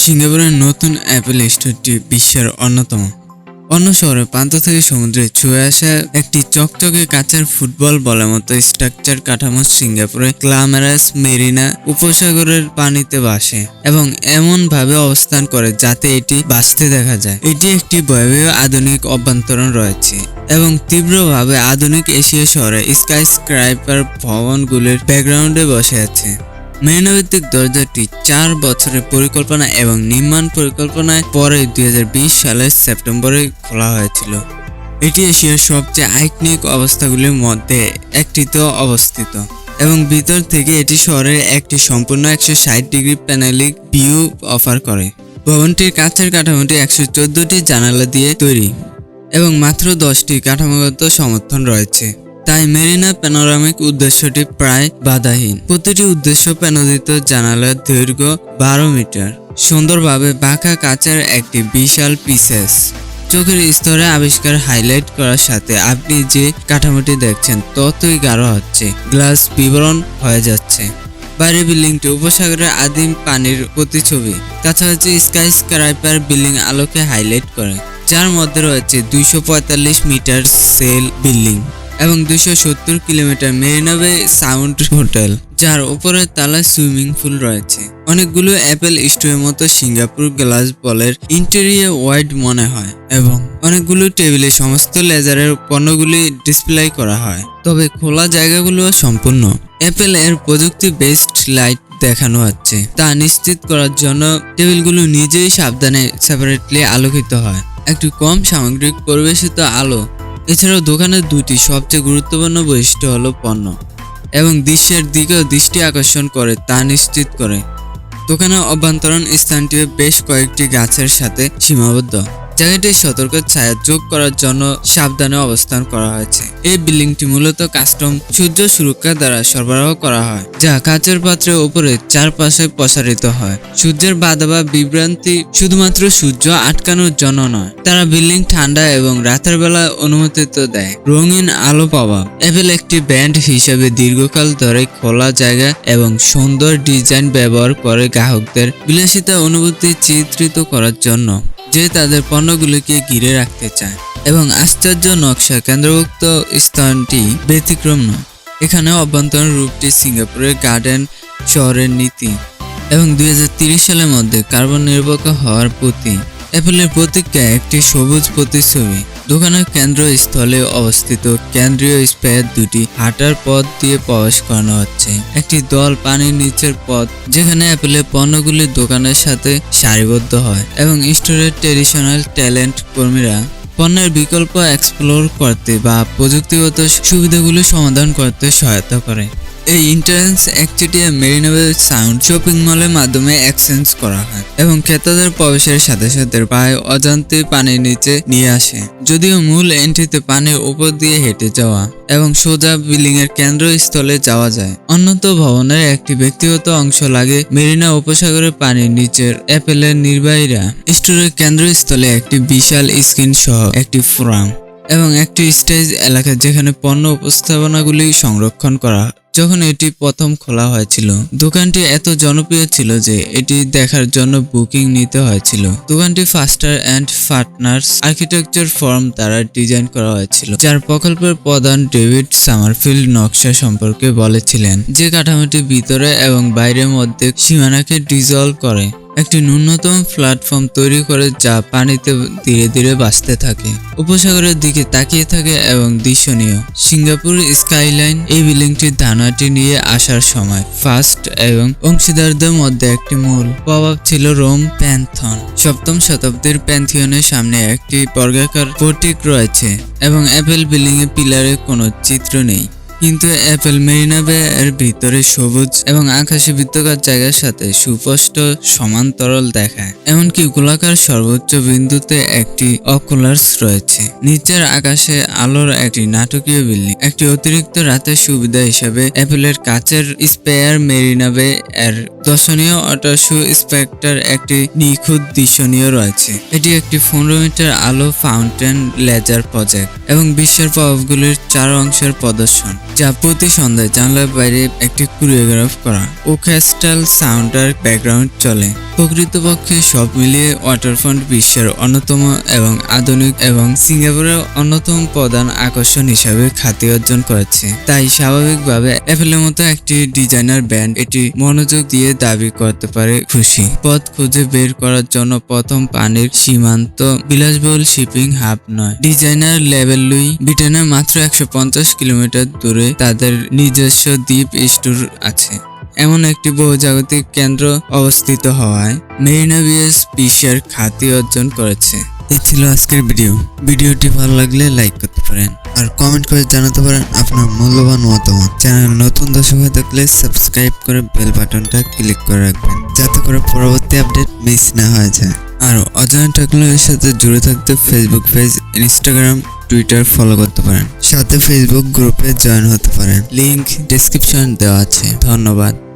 সিঙ্গাপুরের নতুন অ্যাপল স্টোরটি বিশ্বের অন্যতম। অন্য শহরের প্রান্ত থেকে সমুদ্রে ছুঁয়ে আসা একটি চকচকে কাঁচের ফুটবল বলের মতো স্ট্রাকচার কাঠামো সিঙ্গাপুরে গ্ল্যামারাস মেরিনা উপসাগরের পানিতে ভাসে এবং এমন ভাবে অবস্থান করে যাতে এটি ভাসতে দেখা যায়। এটি একটি ভয়াবহ আধুনিক অভ্যন্তরণ রয়েছে এবং তীব্রভাবে আধুনিক এশিয়া শহরে স্কাইস্ক্রাইপার ভবনগুলির ব্যাকগ্রাউন্ডে বসে আছে। মেরিনা ভিত্তিক দরজাটি 4 বছরের পরিকল্পনা এবং নির্মাণ পরিকল্পনায় পরে 2020 সালের সেপ্টেম্বরে খোলা হয়েছিল। এটি এশিয়ার সবচেয়ে আইকনিক অবস্থাগুলির মধ্যে একটিতে অবস্থিত এবং ভিতর থেকে এটি শহরের একটি সম্পূর্ণ 160 ডিগ্রি প্যানোরামিক ভিউ অফার করে। ভবনটির কাঁচের কাঠামোটি 114টি জানালা দিয়ে তৈরি এবং মাত্র 10টি কাঠামোগত সমর্থন রয়েছে। তাই মেরিনা প্যানোরামিক উদ্দেশ্যটি প্রায় বাধাহীন। প্রতিটি উদ্দেশ্য প্যানোদিত জানালার দৈর্ঘ্য 12 মিটার, সুন্দরভাবে বাঁকা কাচের একটি বিশাল পিসেস। চোখের স্তরে আবিষ্কার হাইলাইট করার সাথে আপনি যে কাঠামোটি দেখছেন ততই গাঢ় হচ্ছে, গ্লাস বিবরণ হয়ে যাচ্ছে। বাইরের বিল্ডিংটি উপসাগরের আদিম পানির প্রতিছবি। কাছাকাছি স্কাইস্ক্রাইপার বিল্ডিং আলোকে হাইলাইট করে, যার মধ্যে রয়েছে 245 মিটার সেল বিল্ডিং এবং 270 কিলোমিটার মেরিনা বে সাউন্ড হোটেল, যার উপরের তলায় সুইমিং পুল রয়েছে। অনেকগুলো অ্যাপল স্টোরের মতো সিঙ্গাপুর গ্লাস বলের ইন্টেরিয়র ওয়াইড মনে হয় এবং অনেকগুলো টেবিলে সমস্ত লেজারের পণ্যগুলি ডিসপ্লে করা হয়, তবে খোলা জায়গাগুলো সম্পূর্ণ। অ্যাপল এর প্রযুক্তি বেসড লাইট দেখানো হচ্ছে তা নিশ্চিত করার জন্য টেবিলগুলো নিজেই সাবধানে সেপারেটলি আলোকিত হয়, একটু কম সামগ্রিক পরিবেশিত আলো। এছাড়াও দোকানের দুটি সবচেয়ে গুরুত্বপূর্ণ বৈশিষ্ট্য হলো পণ্য এবং দৃশ্যের দিকেও দৃষ্টি আকর্ষণ করে তা নিশ্চিত করে। দোকানের অভ্যন্তরীণ স্থানটি বেশ কয়েকটি গাছের সাথে সীমাবদ্ধ। জায়গাটি সতর্ক ছায়া যোগ করার জন্য সাবধানে অবস্থান করা হয়েছে। এই বিল্ডিংটি মূলত কাস্টম সূর্য সুরক্ষা দ্বারা সরবরাহ করা হয়, যা কাচের পাত্রের উপরে চারপাশে প্রসারিত হয়। সূর্যের বাধা বা বিভ্রান্তি শুধুমাত্র সূর্য আটকানোর জন্য নয়, তারা বিল্ডিং ঠান্ডা এবং রাতের বেলা অনুমতিত দেয়। রঙিন আলো প্রভাব। অ্যাপল একটি ব্র্যান্ড হিসেবে দীর্ঘকাল ধরে খোলা জায়গা এবং সুন্দর ডিজাইন ব্যবহার করে গ্রাহকদের বিলাসিতা অনুভূতি চিত্রিত করার জন্য, যে তাদের পণ্যগুলিকে ঘিরে রাখতে চায়। এবং আশ্চর্য নকশা কেন্দ্রভুক্ত স্থানটি ব্যতিক্রম নয়। এখানে অভ্যন্তরীণ রূপটি সিঙ্গাপুরের গার্ডেন শহরের নীতি এবং 2030 সালের মধ্যে কার্বন নিরপেক্ষ হওয়ার প্রতি অ্যাপলের প্রতিজ্ঞা একটি সবুজ প্রতিচ্ছবি। দোকানের কেন্দ্রস্থলে অবস্থিত কেন্দ্রীয় স্পেয়ার দুটি হাঁটার পথ দিয়ে প্রবেশ করানো হচ্ছে। একটি দল পানির নিচের পথ যেখানে অ্যাপলের পণ্যগুলি দোকানের সাথে সারিবদ্ধ হয় এবং স্টোরের ট্রেডিশনাল ট্যালেন্ট কর্মীরা পণ্যের বিকল্প এক্সপ্লোর করতে বা প্রযুক্তিগত সুবিধাগুলো সমাধান করতে সহায়তা করে। এই ইন্টারেন্স একচেটিয়া মেরিনা বে সাউন্ড শপিং মলের মাধ্যমে এক্সচেঞ্জ করা হয় এবং ক্রেতাদের প্রবেশের সাথে সাথে প্রায় অজান্তে পানির নিচে নিয়ে আসে। যদিও মূল এন্ট্রিতে পানির উপর দিয়ে হেঁটে যাওয়া এবং সোজা বিল্ডিং এর কেন্দ্রস্থলে যাওয়া যায়। অন্যত ভবনের একটি ব্যক্তিগত অংশ লাগে মেরিনা উপসাগরের পানির নিচের। অ্যাপলের নির্বাহীরা স্টোরের কেন্দ্রস্থলে একটি বিশাল স্ক্রিন সহ একটি ফোরাম এবং একটি স্টেজ এলাকা যেখানে পণ্য উপস্থাপনাগুলি সংরক্ষণ করা হয়। যখন এটি প্রথম খোলা হয়েছিল, দোকানটি এত জনপ্রিয় ছিল যে এটি দেখার জন্য বুকিং নিতে হয়েছিল। দোকানটি ফাস্টার অ্যান্ড পার্টনার্স আর্কিটেকচার ফার্ম দ্বারা ডিজাইন করা হয়েছিল, যার প্রকল্পের প্রধান ডেভিড সামারফিল্ড নকশা সম্পর্কে বলেছিলেন, যে কাঠামোটি ভিতরে এবং বাইরের মধ্যে সীমানাকে ডিজলভ করে, একটি ন্যূনতম প্ল্যাটফর্ম তৈরি করে যা পানিতে ধীরে ধীরে ভাসতে থাকে, উপসাগরের দিকে তাকিয়ে থাকে এবং দৃশ্যনীয়। সিঙ্গাপুর স্কাইলাইন এই বিল্ডিংটির ধারণাটি নিয়ে আসার সময় ফার্স্ট এবং অংশীদারদের মধ্যে একটি মূল প্রভাব ছিল রোম প্যান্থন। 7ম শতাব্দীর প্যান্থিয়নের সামনে একটি বর্গাকার পোর্টিক রয়েছে এবং অ্যাপল বিল্ডিং এর পিলারে কোনো চিত্র নেই, কিন্তু অ্যাপল মেরিনা বে এর ভিতরে সবুজ এবং আকাশে বৃত্তাকার জায়গার সাথে সুস্পষ্ট সমান্তরাল দেখায়। এমনকি গোলাকার সর্বোচ্চ বিন্দুতে একটি অকুলার্স রয়েছে। নিচের আকাশে আলোর একটি নাটকীয় বিল্ডিং। একটি অতিরিক্ত রাতের সুবিধা হিসেবে অ্যাপলের কাচের স্পেয়ার মেরিনা বে এর দর্শনীয় অটোশু স্পেক্টার একটি নিখুঁত দৃশ্যনীয় রয়েছে। এটি একটি 15 মিটার আলো ফাউন্টেন লেজার প্রজেক্ট এবং বিশ্বের প্রভাবগুলির 4 অংশের প্রদর্শন, যা প্রতি সন্ধ্যায় জানলার বাইরে একটি কোরিওগ্রাফ করা ওকেস্ট্রাল সাউন্ডার ব্যাকগ্রাউন্ড চলে। প্রকৃতপক্ষে সব মিলিয়ে ওয়াটারফ্রন্ট বিশ্বের অন্যতম এবং আধুনিক এবং সিঙ্গাপুরের অন্যতম প্রধান আকর্ষণ হিসাবে খ্যাতি অর্জন করেছে। তাই স্বাভাবিকভাবে অ্যাপেলের মতো একটি ডিজাইনার ব্র্যান্ড এটি মনোযোগ দিয়ে দাবি করতে পারে খুশি। পথ খুঁজে বের করার জন্য প্রথম পানির সীমান্ত বিলাসবহুল শিপিং হাব নয়। ডিজাইনার লেভেল লুই ব্রিটেনের মাত্র 150 কিলোমিটার দূরে তাদের নিজস্ব দ্বীপ স্টোর আছে। এমন একটি বহুজাগতিক কেন্দ্র অবস্থিত হওয়ায় মেরিনা বিচ বিশ্বের খ্যাতি অর্জন করেছে। এই ছিল আজকের ভিডিওটি ভালো লাগলে লাইক করতে পারেন আর কমেন্ট করে জানাতে পারেন আপনার মূল্যবান মতামত। চ্যানেল নতুন দর্শক হয়ে থাকলে সাবস্ক্রাইব করে বেল বাটনটা ক্লিক করে রাখবেন, যাতে করে পরবর্তী আপডেট মিস না হয়ে যায়। আর অজানা টেকনোলজির সাথে জুড়ে থাকতে Facebook page, Instagram, Twitter follow করতে পারেন। সাথে ফেসবুক গ্রুপে জয়েন হতে পারেন, লিংক ডেসক্রিপশন দেওয়া আছে। ধন্যবাদ।